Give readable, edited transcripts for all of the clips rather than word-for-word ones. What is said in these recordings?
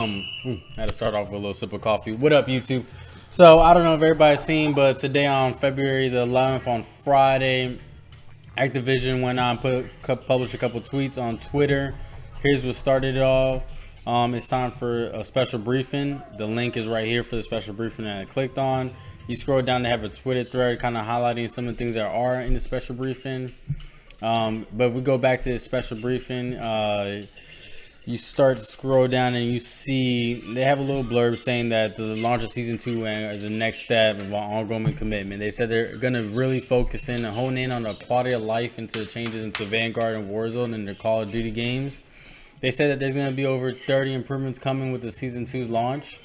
Had to start off with a little sip of coffee. What up, YouTube? So I don't know if everybody's seen, but today on February the 11th, on Friday, Activision went on published a couple tweets on Twitter. Here's what started it all. It's time for a special briefing. The link is right here for the special briefing that I clicked on. You scroll down to have a Twitter thread kind of highlighting some of the things that are in the special briefing. But if we go back to the special briefing, you start to scroll down and you see they have a little blurb saying that the launch of season 2 is the next step of our ongoing commitment. They said they're going to really focus in and hone in on the quality of life into the changes into Vanguard and Warzone and the Call of Duty games. They said that there's going to be over 30 improvements coming with the season 2's launch.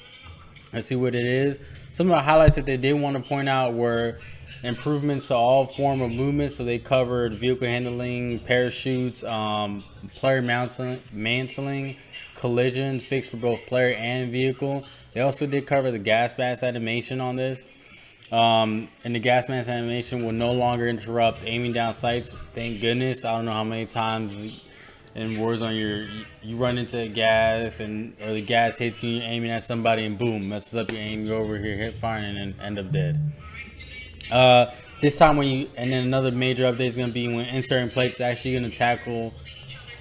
Let's see what it is. Some of the highlights that they did want to point out were improvements to all form of movement. So they covered vehicle handling, parachutes, player mantling, collision fixed for both player and vehicle. They also did cover the gas mask animation on this. And the gas mask animation will no longer interrupt aiming down sights. Thank goodness. I don't know how many times in Warzone you run into gas or the gas hits you, you're aiming at somebody and boom, messes up your aim. You're over here hip firing and end up dead. This time and then another major update is going to be when inserting plates actually going to tackle,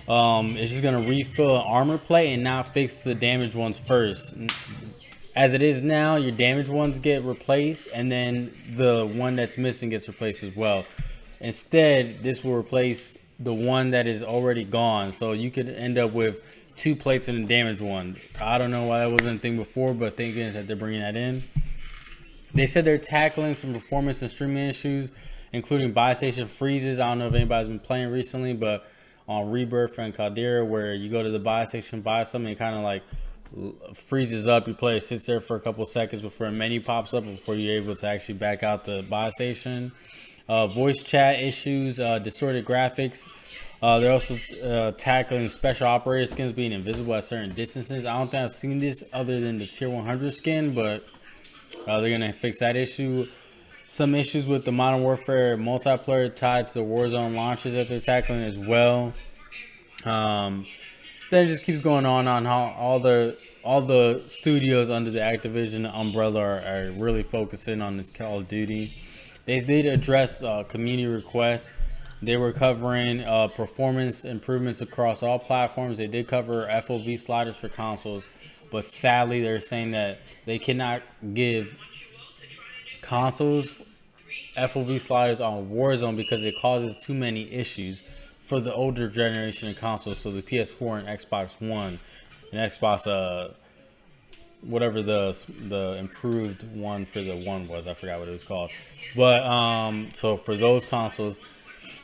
it's just going to refill an armor plate and not fix the damaged ones first. As it is now, your damaged ones get replaced and then the one that's missing gets replaced as well. Instead, this will replace the one that is already gone. So you could end up with 2 plates and a damaged one. I don't know why that wasn't a thing before, but thank goodness that they're bringing that in. They said they're tackling some performance and streaming issues, including buy station freezes. I don't know if anybody's been playing recently, but on Rebirth and Caldera, where you go to the buy section, buy something, it kind of like freezes up. Your player sits there for a couple seconds before a menu pops up before you're able to actually back out the buy station. Voice chat issues, distorted graphics. They're also tackling special operator skins being invisible at certain distances. I don't think I've seen this other than the tier 100 skin, but they're going to fix that issue. Some issues with the Modern Warfare multiplayer tied to Warzone launches that they're tackling as well. Then it just keeps going on how all the studios under the Activision umbrella are really focusing on this Call of Duty. They did address community requests. They were covering performance improvements across all platforms. They did cover FOV sliders for consoles, but sadly they're saying that they cannot give consoles FOV sliders on Warzone because it causes too many issues for the older generation of consoles. So the PS4 and Xbox One and Xbox whatever the improved one for the one was, I forgot what it was called. But so for those consoles,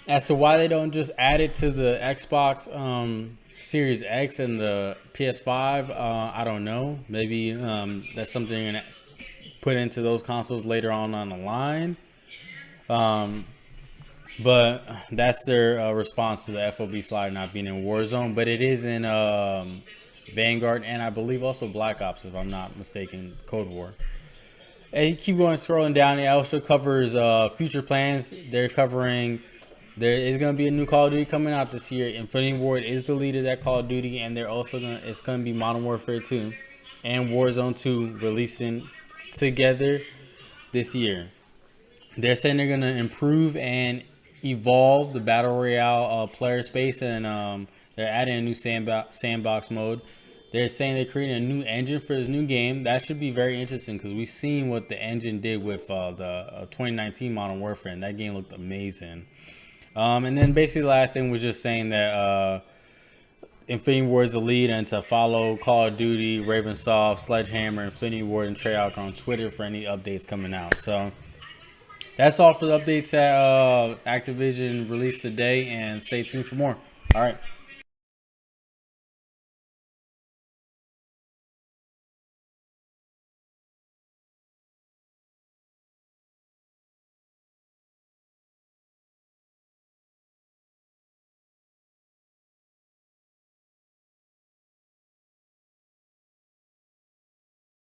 as to why they don't just add it to the Xbox Series X and the PS5, I don't know. Maybe that's something you're gonna put into those consoles later on the line. But that's their response to the FOV slide not being in Warzone. But it is in Vanguard and I believe also Black Ops, if I'm not mistaken, Cold War. And you keep going scrolling down. It also covers future plans. They're covering. There is going to be a new Call of Duty coming out this year. Infinity Ward is the lead of that Call of Duty, and they're also it's going to be Modern Warfare 2 and Warzone 2 releasing together this year. They're saying they're going to improve and evolve the Battle Royale player space, and they're adding a new sandbox mode. They're saying they're creating a new engine for this new game. That should be very interesting because we've seen what the engine did with the 2019 Modern Warfare, and that game looked amazing. And then basically the last thing was just saying that Infinity Ward is the lead, and to follow Call of Duty, Ravensoft, Sledgehammer, Infinity Ward, and Treyarch on Twitter for any updates coming out. So that's all for the updates that Activision released today, and stay tuned for more. All right.